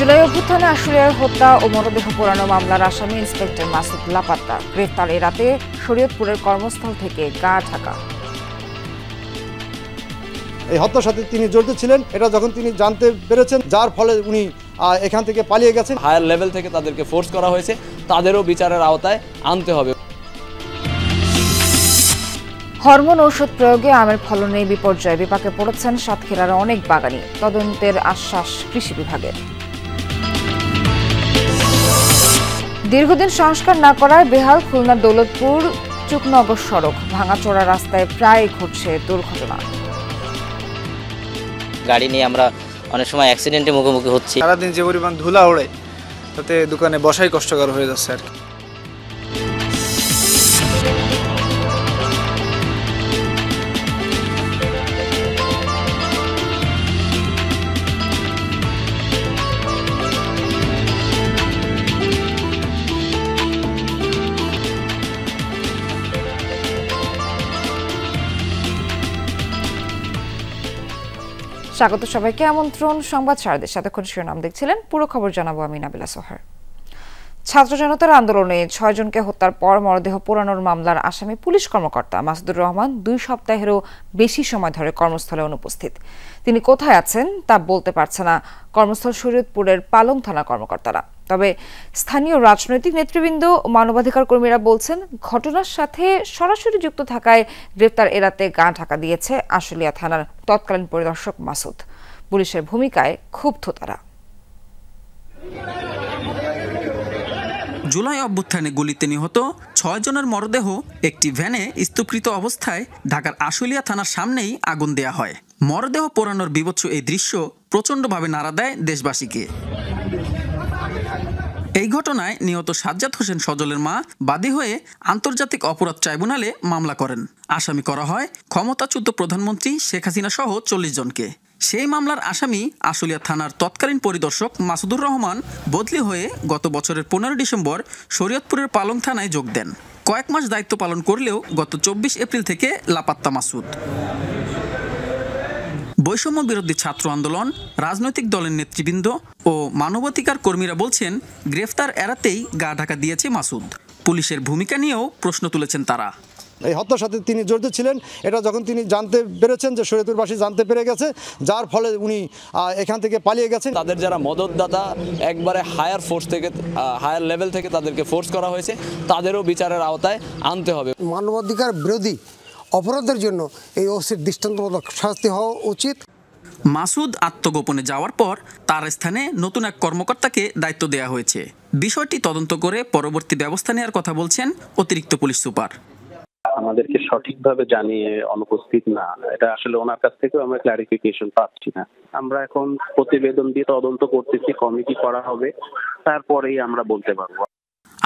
জুলাই অভ্যুত্থানে আশুলিয়ার হত্যা ও মরদেহ পোড়ানো মামলার আসামি ইন্সপেক্টর মাসুদ লাপাত্তা গ্রেফতার এড়াতে শরীয়তপুরের কর্মস্থল থেকে গা ঢাকা। এই হত্যার সাথে তিনি জড়িত ছিলেন এটা যখন তিনি জানতে পেরেছেন, যার ফলে উনি এখান থেকে পালিয়ে গেছেন। হায়ার লেভেল থেকে তাদেরকে ফোর্স করা হয়েছে, তাদেরও বিচারের আওতায় আনতে হবে। হরমোন ঔষধ প্রয়োগে আমের ফলনে বিপর্যয়, বিপাকে পড়েছেন সাতক্ষীরার অনেক বাগানি, তদন্তের আশ্বাস কৃষি বিভাগের। দীর্ঘদিন সংস্কার না করায় বেহাল খুলনার দৌলতপুর চুকনগর সড়ক, ভাঙাচোরা রাস্তায় প্রায় ঘটছে দুর্ঘটনা। গাড়ি নিয়ে আমরা অনেক সময় অ্যাক্সিডেন্টে মুখোমুখি হচ্ছি। সারাদিন যে পরিমাণ ধুলা ওড়ে তাতে দোকানে বসাই কষ্টকর হয়ে যাচ্ছে আর কি। স্বাগত সবাইকে, আমন্ত্রণ সংবাদ সারাদের সাথে শিরোনাম দেখছিলেন, পুরো খবর জানাবো আমি নাবিলা সোহার। ছাত্র জনতার আন্দোলনে 6 জনকে হত্যার পর মরদেহ পোড়ানোর মামলার আসামি পুলিশ কর্মকর্তা মাসুদুর রহমান 2 সপ্তাহেরও বেশি সময় ধরে কর্মস্থলে অনুপস্থিত। তিনি কোথায় আছেন তা বলতে পারছে না কর্মস্থল শরীয়তপুরের পালং থানা কর্মকর্তারা। তবে স্থানীয় রাজনৈতিক নেতৃবৃন্দ ও মানবাধিকার কর্মীরা বলছেন, ঘটনার সাথে সরাসরি যুক্ত থাকায় গ্রেফতার এড়াতে গা ঢাকা দিয়েছে আশুলিয়া থানার তৎকালীন পরিদর্শক মাসুদ। পুলিশের ভূমিকায় ক্ষুব্ধ তারা। জুলাই অভ্যুত্থানে গুলিতে নিহত 6 জনের মরদেহ একটি ভ্যানে স্তূপকৃত অবস্থায় ঢাকার আশুলিয়া থানার সামনেই আগুন দেয়া হয়। মরদেহ পোড়ানোর বিভৎস এই দৃশ্য প্রচণ্ডভাবে নাড়া দেয় দেশবাসীকে। এই ঘটনায় নিহত সাজ্জাদ হোসেন সজলের মা বাদী হয়ে আন্তর্জাতিক অপরাধ ট্রাইব্যুনালে মামলা করেন। আসামি করা হয় ক্ষমতাচ্যুত প্রধানমন্ত্রী শেখ হাসিনা সহ 40 জনকে। সেই মামলার আসামি আশুলিয়া থানার তৎকালীন পরিদর্শক মাসুদুর রহমান বদলি হয়ে গত বছরের 15 ডিসেম্বর শরীয়তপুরের পালং থানায় যোগ দেন। কয়েক মাস দায়িত্ব পালন করলেও গত 24 এপ্রিল থেকে লাপাত্তা মাসুদ। বৈষম্য বিরোধী ছাত্র আন্দোলন, রাজনৈতিক দলের নেতৃবৃন্দ ও মানবাধিকার কর্মীরা বলছেন, গ্রেফতার এড়াতেই গা ঢাকা দিয়েছে মাসুদ। পুলিশের ভূমিকা নিয়েও প্রশ্ন তুলেছেন তারা। এই হত্যার সাথে তিনি জড়িত ছিলেন এটা যখন তিনি জানতে পেরেছেন, যে শরীয়তপুরবাসী জানতে পেরে গেছে, যার ফলে উনি এখান থেকে পালিয়ে গেছেন। তাদের যারা মদতদাতা, একবারে হায়ার ফোর্স থেকে হায়ার লেভেল থেকে তাদেরকে ফোর্স করা হয়েছে, তাদেরও বিচারের আওতায় আনতে হবে। মানবাধিকার বিরোধী অপরাধের জন্য এই ওসির দৃষ্টান্তমূলক শাস্তি হওয়া উচিত। মাসুদ আত্মগোপনে যাওয়ার পর তার স্থানে নতুন এক কর্মকর্তাকে দায়িত্ব দেওয়া হয়েছে। বিষয়টি তদন্ত করে পরবর্তী ব্যবস্থা নেওয়ার কথা বলছেন অতিরিক্ত পুলিশ সুপার। আমাদেরকে সঠিকভাবে জানিয়ে অনুপস্থিত না, এটা আসলে ওনার কাছ থেকেও আমরা ক্লারিফিকেশন পাচ্ছি না। আমরা এখন প্রতিবেদন দিয়ে তদন্ত করতেছি, কমিটি করা হবে, তারপরেই আমরা বলতে পারবো।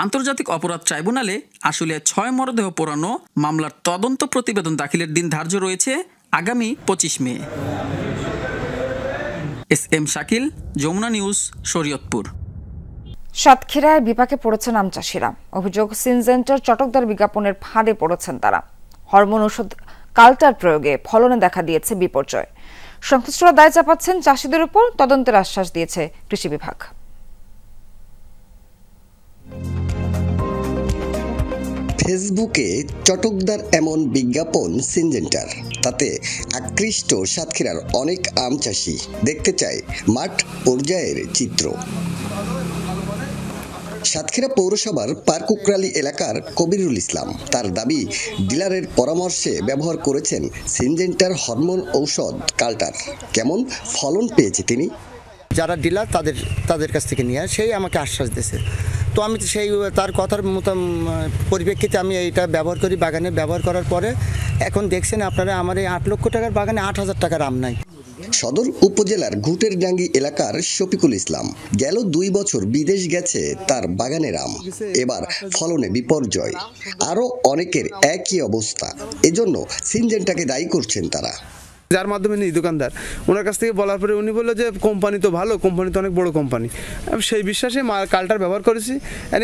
আন্তর্জাতিক অপরাধ ট্রাইব্যুনালে আসলে 6 মরদেহ পোড়ানো মামলার তদন্ত প্রতিবেদন দাখিলের দিন ধার্য রয়েছে আগামী 25 May. SM Shakil, Jamuna News, Shariatpur. সাতক্ষীরায় বিপাকে পড়েছেন আম চাষিরা। অভিযোগ, সিনজেন্টার চটকদার বিজ্ঞাপনের ফাঁদে পড়েছেন তারা। হরমোন ঔষধ কালচার প্রয়োগে ফলনে দেখা দিয়েছে বিপর্যয়। সংশ্লিষ্টরা দায় চাপাচ্ছেন চাষিদের উপর, তদন্তের আশ্বাস দিয়েছে কৃষি বিভাগ। ফেসবুকে চটকদার এমন বিজ্ঞাপন সিনজেন্টার, তাতে আকৃষ্ট সাতক্ষীরার অনেক আম চাষি দেখতে চায় মাঠ পর্যায়ের চিত্র। সাতক্ষীরা পৌরসভার পার্কুকরালি এলাকার কবিরুল ইসলাম তার দাবি, ডিলারের পরামর্শে ব্যবহার করেছেন সিনজেন্টার হরমোন ঔষধ কালটার। কেমন ফলন পেয়েছে তিনি? যারা ডিলার তাদের কাছ থেকে নিয়ে সেই আমাকে আশ্বাস দিয়েছে। তো আমি সেই তার কথার মতো পরিপ্রেক্ষিতে আমি এইটা ব্যবহার করি। বাগানে ব্যবহার করার পরে এখন দেখছেন আপনারা, আমার এই 8 লক্ষ টাকার বাগানে 8,000 টাকার আম নাই। সদর উপজেলার ঘুটেরডাঙ্গি এলাকার শফিকুল ইসলাম গেল 2 বছর বিদেশ গেছে তার বাগানের আম, এবার ফলনে বিপর্যয়। আরও অনেকের একই অবস্থা, এজন্য সিনজেন্টাকে দায়ী করছেন তারা। যার মাধ্যমে নিই দোকানদার, ওনার কাছ থেকে বলার পরে উনি বললো যে কোম্পানি তো ভালো, কোম্পানি তো অনেক বড় কোম্পানি। সেই বিশ্বাসে কালটার ব্যবহার করেছি।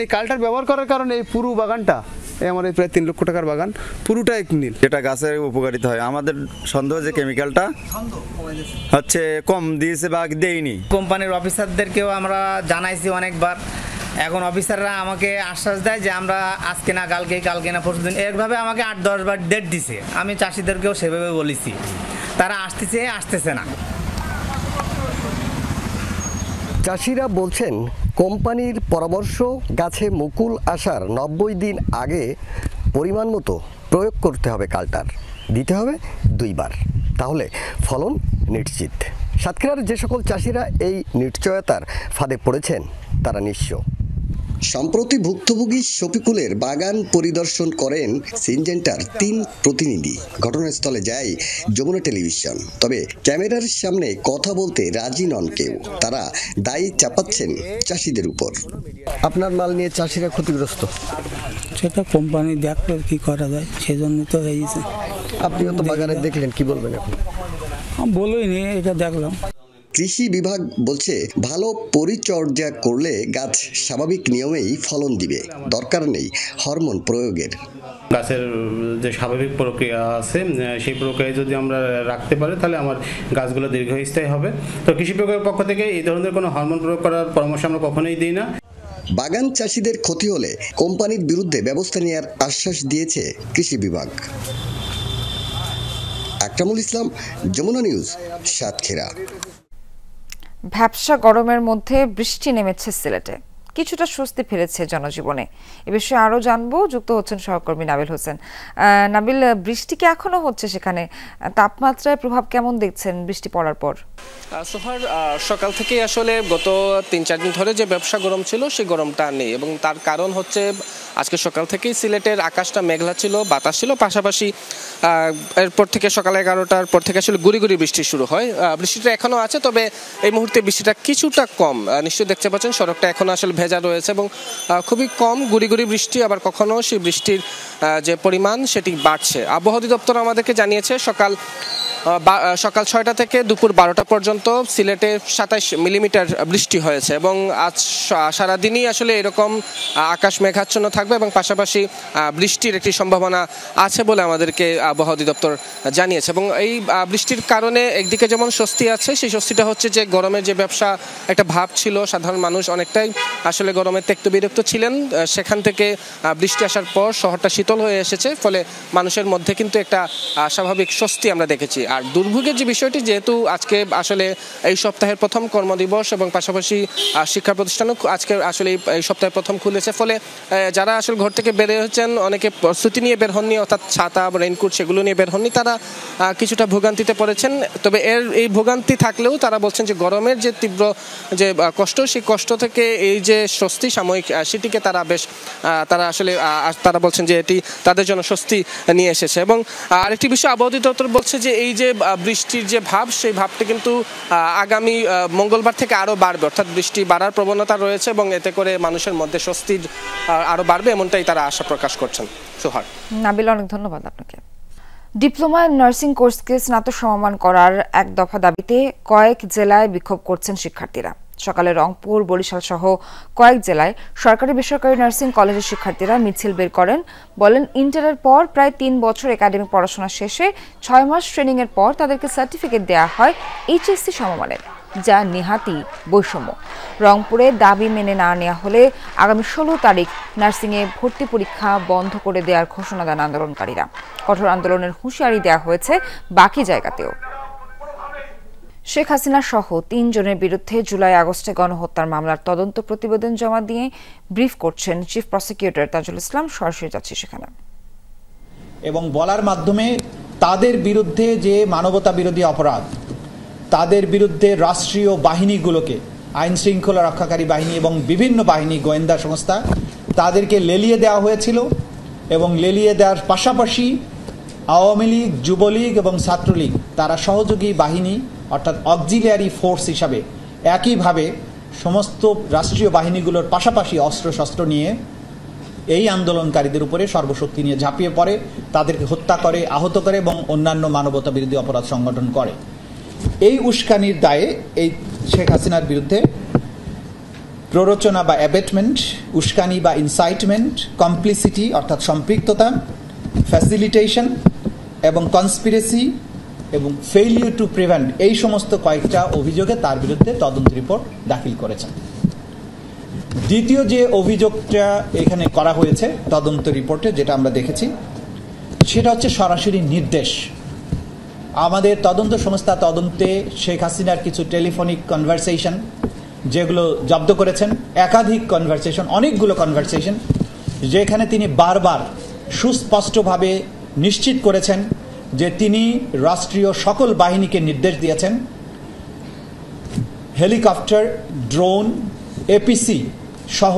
এই কালটার ব্যবহার করার কারণে এই পুরো বাগানটা এই আমার এই প্রায় 3 লক্ষ টাকার বাগান পুরোটাই নীল। যেটা গাছের উপকারিতা হয়, আমাদের সন্দেহ যে কেমিক্যালটা হচ্ছে কম দিয়েছে বা দেয়নি। কোম্পানির অফিসারদেরকেও আমরা জানাইছি অনেকবার, এখন অফিসাররা আমাকে আশ্বাস দেয় যে আমরা আজকে না কালকে না পরশুদিন, এইভাবে আমাকে 8-10 বার ডেট দিছে। আমি চাষিদেরকেও সেভাবে বলেছি, তারা আসতেছে না। চাষিরা বলছেন কোম্পানির পরামর্শ গাছে মুকুল আসার 90 দিন আগে পরিমাণ মতো প্রয়োগ করতে হবে কাল্টার, দিতে হবে 2 বার, তাহলে ফলন নিশ্চিত। সাতক্ষীরার যে সকল চাষিরা এই নিশ্চয়তার ফাঁদে পড়েছেন তারা নিঃস্ব। সম্প্রতি ভুক্তভোগী শফিকুলের বাগান পরিদর্শন করেন সিনজেন্টার 3 প্রতিনিধি। ঘটনাস্থলে যায় যমুনা টেলিভিশন, তবে ক্যামেরার সামনে কথা বলতে রাজি নন কেউ। তারা দায়ী চাপাচ্ছেন চাষিদের উপর। আপনার মাল নিয়ে চাষিরা ক্ষতিগ্রস্ত, সেটা কোম্পানি দেখবে কি করা যায়, সেজন্য তো হয়েছে। আপনিও তো বাগানে দেখলেন, কি বলবেন এখন? বলোইনি, এটা দেখলাম। কৃষি বিভাগ বলছে ভালো পরিচর্যা করলে গাছ স্বাভাবিক নিয়মেই ফলন দিবে, দরকার নেই হরমোন প্রয়োগের। গাছের যে স্বাভাবিক প্রক্রিয়া আছে সেই প্রক্রিয়ায় যদি আমরা রাখতে পারি তাহলে আমার গাছগুলো দীর্ঘস্থায়ী হবে। তো কৃষি বিভাগের পক্ষ থেকে এই ধরনের কোনো হরমোন প্রয়োগ করার পরামর্শ আমরা কখনোই দিই না। বাগান চাষিদের ক্ষতি হলে কোম্পানির বিরুদ্ধে ব্যবস্থা নেওয়ার আশ্বাস দিয়েছে কৃষি বিভাগ। আকরামুল ইসলাম, যমুনা নিউজ, সাতক্ষীরা। ভ্যাপসা গরমের মধ্যে বৃষ্টি নেমেছে সিলেটে, কিছুটা স্বস্তি ফিরেছে জনজীবনে। এ বিষয়ে আরো জানবো, যুক্ত হচ্ছেন সহকর্মী নাবিল হোসেন। নাবিল, বৃষ্টি কি এখনো হচ্ছে সেখানে? তাপমাত্রায় প্রভাব কেমন দেখছেন বৃষ্টি পড়ার পর? সোহার, সকাল থেকে আসলে গত 3-4 দিন ধরে যে ব্যবসা গরম ছিল সেই গরমটা নেই, এবং তার কারণ হচ্ছে আজকে সকাল থেকেই সিলেটের আকাশটা মেঘলা ছিল, বাতাস ছিল, পাশাপাশি এরপর থেকে সকাল 11টার পর থেকে আসলে গুড়ি গুড়ি বৃষ্টি শুরু হয়। বৃষ্টিটা এখনো আছে, তবে এই মুহূর্তে বৃষ্টিটা কিছুটা কম। নিশ্চয়ই দেখতে পাচ্ছেন সড়কটা এখনো আসলে ভেজা রয়েছে এবং খুবই কম গুড়ি গুড়ি বৃষ্টি, আবার কখনো সেই বৃষ্টির যে পরিমাণ সেটি বাড়ছে। আবহাওয়া অধিদপ্তর আমাদেরকে জানিয়েছে সকাল 6টা থেকে দুপুর 12টা পর্যন্ত সিলেটে 27 মিলিমিটার বৃষ্টি হয়েছে, এবং আজ সারাদিনই আসলে এরকম আকাশ মেঘাচ্ছন্ন থাকবে এবং পাশাপাশি বৃষ্টির একটি সম্ভাবনা আছে বলে আমাদেরকে আবহাওয়া অধিদপ্তর জানিয়েছে। এবং এই বৃষ্টির কারণে একদিকে যেমন স্বস্তি আছে, সেই স্বস্তিটা হচ্ছে যে গরমের যে ব্যবসা একটা ভাব ছিল, সাধারণ মানুষ অনেকটাই আসলে গরমে তেক্ত বিরক্ত ছিলেন, সেখান থেকে বৃষ্টি আসার পর শহরটা শীতল হয়ে এসেছে, ফলে মানুষের মধ্যে কিন্তু একটা স্বাভাবিক স্বস্তি আমরা দেখেছি। আর দুর্ভোগের যে বিষয়টি, যেহেতু আজকে আসলে এই সপ্তাহের প্রথম কর্মদিবস এবং পাশাপাশি শিক্ষা প্রতিষ্ঠানও আজকে আসলে এই সপ্তাহে প্রথম খুলেছে, ফলে যারা আসলে ঘর থেকে বের হয়েছেন, অনেকে প্রস্তুতি নিয়ে বের হননি, অর্থাৎ ছাতা রেইনকোট সেগুলো নিয়ে বের হননি, তারা কিছুটা ভোগান্তিতে পড়েছেন। তবে এই ভোগান্তি থাকলেও তারা বলছেন যে গরমের যে তীব্র যে কষ্ট, সেই কষ্ট থেকে এই যে স্বস্তি সাময়িক, সেটিকে তারা আসলে তারা বলছেন যে এটি তাদের জন্য স্বস্তি নিয়ে এসেছে। এবং আরেকটি বিষয়, আবহাওয়া অধিদপ্তর বলছে যে এই যে বৃষ্টির যে ভাব, সেই ভাবটি কিন্তু আগামী মঙ্গলবার থেকে আরো বাড়বে, অর্থাৎ বৃষ্টি বাড়ার প্রবণতা রয়েছে এবং এতে করে মানুষের মধ্যে স্বস্তি আরো বাড়বে, এমনটাই তারা আশা প্রকাশ করছেন। সোহার, নাবিল, অনেক ধন্যবাদ আপনাকে। ডিপ্লোমা নার্সিং কোর্সকে স্নাতক সমমান করার এক দফা দাবিতে কয়েক জেলায় বিক্ষোভ করছেন শিক্ষার্থীরা। সকালে রংপুর, বরিশাল সহ কয়েক জেলায় সরকারি বেসরকারি নার্সিং কলেজের শিক্ষার্থীরা মিছিল বের করেন। বলেন, ইন্টারের পর প্রায় 3 বছর একাডেমিক পড়াশোনা শেষে 6 মাস ট্রেনিং এর পর তাদেরকে সার্টিফিকেট দেওয়া হয় এইচএসসি সমমানের, যা নেহাতি বৈষম্য। রংপুরে দাবি মেনে না নেওয়া হলে আগামী 16 তারিখ নার্সিংয়ে ভর্তি পরীক্ষা বন্ধ করে দেওয়ার ঘোষণা দেন আন্দোলনকারীরা। কঠোর আন্দোলনের হুঁশিয়ারি দেওয়া হয়েছে বাকি জায়গাতেও। শেখ হাসিনা সহ 3 জনের বিরুদ্ধে জুলাই-আগস্টে গণহত্যার মামলার তদন্ত প্রতিবেদন জমা দিয়ে ব্রিফ করছেন চিফ প্রসিকিউটর তাজুল ইসলাম। সরাসরি যাচ্ছি সেখানে। এবং বলার মাধ্যমে তাদের বিরুদ্ধে যে মানবতা বিরোধী অপরাধ, তাদের বিরুদ্ধে রাষ্ট্রীয় বাহিনীগুলোকে, আইন শৃঙ্খলা রক্ষাকারী বাহিনী এবং বিভিন্ন বাহিনী, গোয়েন্দা সংস্থা, তাদেরকে লেলিয়ে দেওয়া হয়েছিল এবং লেলিয়ে দেওয়ার পাশাপাশি আওয়ামী লীগ, যুবলীগ এবং ছাত্রলীগ তারা সহযোগী বাহিনী অর্থাৎ অক্সিলিয়ারি ফোর্স হিসাবে একইভাবে সমস্ত রাষ্ট্রীয় বাহিনীগুলোর পাশাপাশি অস্ত্রশস্ত্র নিয়ে এই আন্দোলনকারীদের উপরে সর্বশক্তি নিয়ে ঝাঁপিয়ে পড়ে, তাদেরকে হত্যা করে, আহত করে এবং অন্যান্য মানবতা বিরোধী অপরাধ সংগঠন করে। এই উস্কানির দায়ে এই শেখ হাসিনার বিরুদ্ধে প্ররোচনা বা অ্যাবেটমেন্ট, উস্কানি বা ইনসাইটমেন্ট, কমপ্লিসিটি অর্থাৎ সম্পৃক্ততা, ফ্যাসিলিটেশন এবং কনস্পিরেসি এবং ফেইলিউর টু প্রিভেন্ট, এই সমস্ত কয়েকটা অভিযোগে তার বিরুদ্ধে তদন্ত রিপোর্ট দাখিল করেছেন। দ্বিতীয় যে অভিযোগটা এখানে করা হয়েছে তদন্ত রিপোর্টে, যেটা আমরা দেখেছি, সেটা হচ্ছে সরাসরি নির্দেশ। আমাদের তদন্ত সংস্থা তদন্তে শেখ হাসিনার কিছু টেলিফোনিক কনভারসেশন যেগুলো জব্দ করেছেন, একাধিক কনভারসেশন, অনেকগুলো কনভারসেশন, যেখানে তিনি বারবার সুস্পষ্টভাবে নিশ্চিত করেছেন যে তিনি রাষ্ট্রীয় সকল বাহিনীকে নির্দেশ দিয়েছেন হেলিকপ্টার, ড্রোন, এপিসি সহ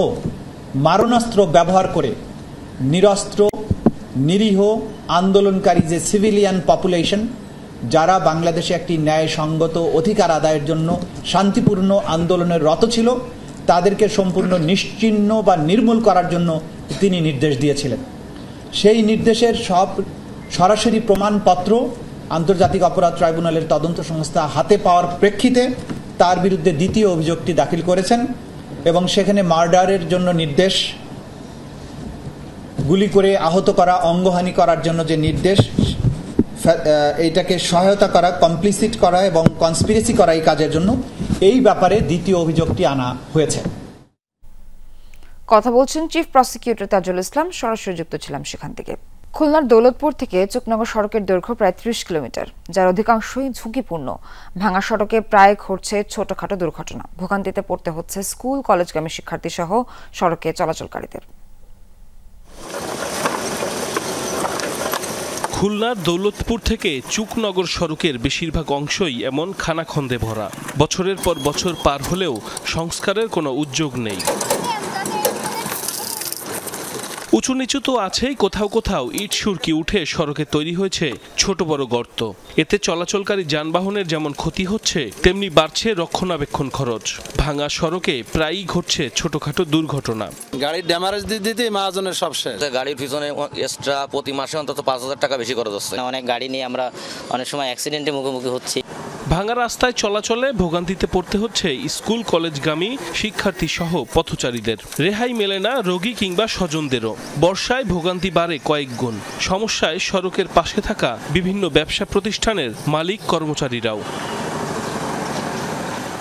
মারণাস্ত্র ব্যবহার করে নিরস্ত্র, নিরীহ আন্দোলনকারী যে সিভিলিয়ান পপুলেশন, যারা বাংলাদেশে একটি ন্যায়সঙ্গত অধিকার আদায়ের জন্য শান্তিপূর্ণ আন্দোলনের রত ছিল, তাদেরকে সম্পূর্ণ নিশ্চিহ্ন বা নির্মূল করার জন্য তিনি নির্দেশ দিয়েছিলেন। সেই নির্দেশের সব সরাসরি প্রমাণপত্র আন্তর্জাতিক অপরাধ ট্রাইব্যুনালের তদন্ত সংস্থা হাতে পাওয়ার প্রেক্ষিতে তার বিরুদ্ধে দ্বিতীয় অভিযোগটি দাখিল করেছেন এবং সেখানে মার্ডারের জন্য নির্দেশ, গুলি করে আহত করা, অঙ্গহানি করার জন্য যে নির্দেশ, এইটাকে সহায়তা করা, কমপ্লিসিট করা এবং কনস্পিরেসি করা এই কাজের জন্য, এই ব্যাপারে দ্বিতীয় অভিযোগটি আনা হয়েছে। কথা বলছেন চিফ প্রসিকিউটর তাজুল ইসলাম, সরাসরি যুক্ত ছিলাম সেখান থেকে। খুলনার দৌলতপুর থেকে চুকনগর সড়কের দৈর্ঘ্য প্রায় 30 কিলোমিটার, যার অধিকাংশই ঝুঁকিপূর্ণ। ভাঙা সড়কে প্রায় ঘটছে ছোটখাটো দুর্ঘটনা। ভোগান্তিতে পড়তে হচ্ছে স্কুল কলেজগামী শিক্ষার্থী সহ সড়কে চলাচলকারীদের। খুলনার দৌলতপুর থেকে চুকনগর সড়কের বেশিরভাগ অংশই এমন খানাখন্দে ভরা। বছরের পর বছর পার হলেও সংস্কারের কোনো উদ্যোগ নেই। উঁচু নিচু তো আছেই, কোথাও কোথাও ইট সুরকি উঠে সড়কে তৈরি হয়েছে ছোট বড় গর্ত। এতে চলাচলকারী যানবাহনের যেমন ক্ষতি হচ্ছে, তেমনি বাড়ছে রক্ষণাবেক্ষণ খরচ। ভাঙা সড়কে প্রায়ই ঘটছে ছোটখাটো দুর্ঘটনা। গাড়ির ড্যামারেজ দিতে মহাজনের সব শেষ। গাড়ির পিছনে এক্সট্রা প্রতি মাসে অন্তত 5,000 টাকা বেশি খরচ হচ্ছে। অনেক গাড়ি নিয়ে আমরা অনেক সময় অ্যাক্সিডেন্টের মুখোমুখি হচ্ছি। ভাঙা রাস্তায় চলাচলে ভোগান্তিতে পড়তে হচ্ছে স্কুল কলেজগামী শিক্ষার্থী সহ পথচারীদের। রেহাই মেলে না রোগী কিংবা স্বজনদেরও। বর্ষায় ভোগান্তি বাড়ে কয়েক গুণ। সমস্যায় সড়কের পাশে থাকা বিভিন্ন ব্যবসা প্রতিষ্ঠানের মালিক কর্মচারীরাও।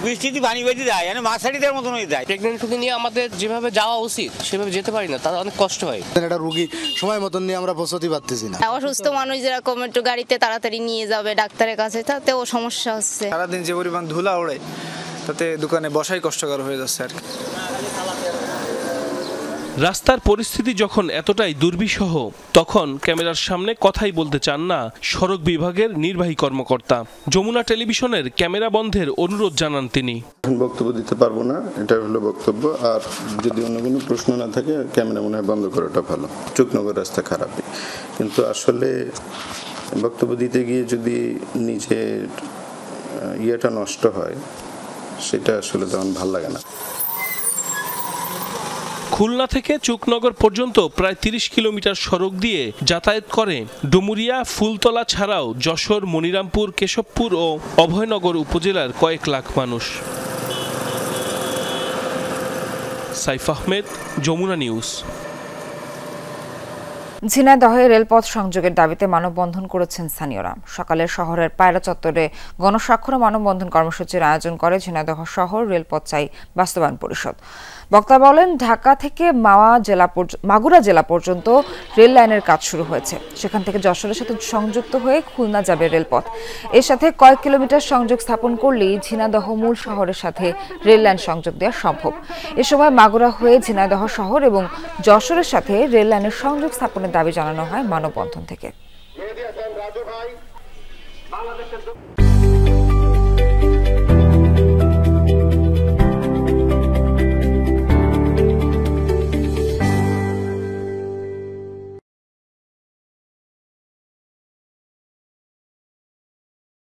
বৃষ্টিতে পানি বেঁধে যায়, মাছাড়িদের মতন হয়ে যায়। প্রেগনেন্ট রোগী নিয়ে আমাদের যেভাবে যাওয়া উচিত সেভাবে যেতে পারি না, তার অনেক কষ্ট হয়। একটা রোগী সময় মতন নিয়ে আমরা পৌঁছতে পারতেছি না। অসুস্থ মানুষ যেরকম একটু গাড়িতে তাড়াতাড়ি নিয়ে যাবে ডাক্তারের কাছে, তাতেও সমস্যা হচ্ছে। সারাদিন যে পরিমাণ ধুলা ওড়ে, তাতে দোকানে বসাই কষ্টকর হয়ে যাচ্ছে আর কি। রাস্তার পরিস্থিতি যখন এতটাই দুর্বিষহ, তখন ক্যামেরার সামনে কথাই বলতে চান না সড়ক বিভাগের নির্বাহী কর্মকর্তা। যমুনা টেলিভিশনের ক্যামেরা বন্ধের অনুরোধ জানান তিনি। বক্তব্য দিতে পারবো না, এটা হলো বক্তব্য। আর যদি অন্য কোনো প্রশ্ন না থাকে, ক্যামেরা মনে হয় বন্ধ করাটা ভালো। চুকনগর রাস্তা খারাপই, কিন্তু আসলে বক্তব্য দিতে গিয়ে যদি নিজের ইয়েটা নষ্ট হয়, সেটা আসলে তেমন ভালো লাগে না। খুলনা থেকে চুকনগর পর্যন্ত প্রায় 30 কিলোমিটার সড়ক দিয়ে যাতায়াত করে ডুমুরিয়া, ফুলতলা ছাড়াও যশোর, মনিরামপুর, কেশবপুর ও অভয়নগর উপজেলার কয়েক লাখ মানুষ। সাইফ আহমেদ, যমুনা নিউজ। ঝিনাইদহে রেলপথ সংযোগের দাবিতে মানববন্ধন করেছেন স্থানীয়রা। সকালে শহরের পায়রা চত্বরে গণস্বাক্ষর মানববন্ধন কর্মসূচির আয়োজন করে ঝিনাইদহ শহর রেলপথ চাই বাস্তবায়ন পরিষদ। বক্তা বলেন, ঢাকা থেকে মাগুরা জেলা পর্যন্ত রেল লাইনের কাজ শুরু হয়েছে। সেখান থেকে যশোরের সাথে সংযুক্ত হয়ে খুলনা যাবে রেলপথ। এর সাথে কয়েক কিলোমিটার সংযোগ স্থাপন করলেই ঝিনাইদহ মূল শহরের সাথে রেল লাইন সংযোগ দেওয়া সম্ভব। এ সময় মাগুরা হয়ে ঝিনাইদহ শহর এবং যশোরের সাথে রেল লাইনের সংযোগ স্থাপনের দাবি জানানো হয় মানববন্ধন থেকে।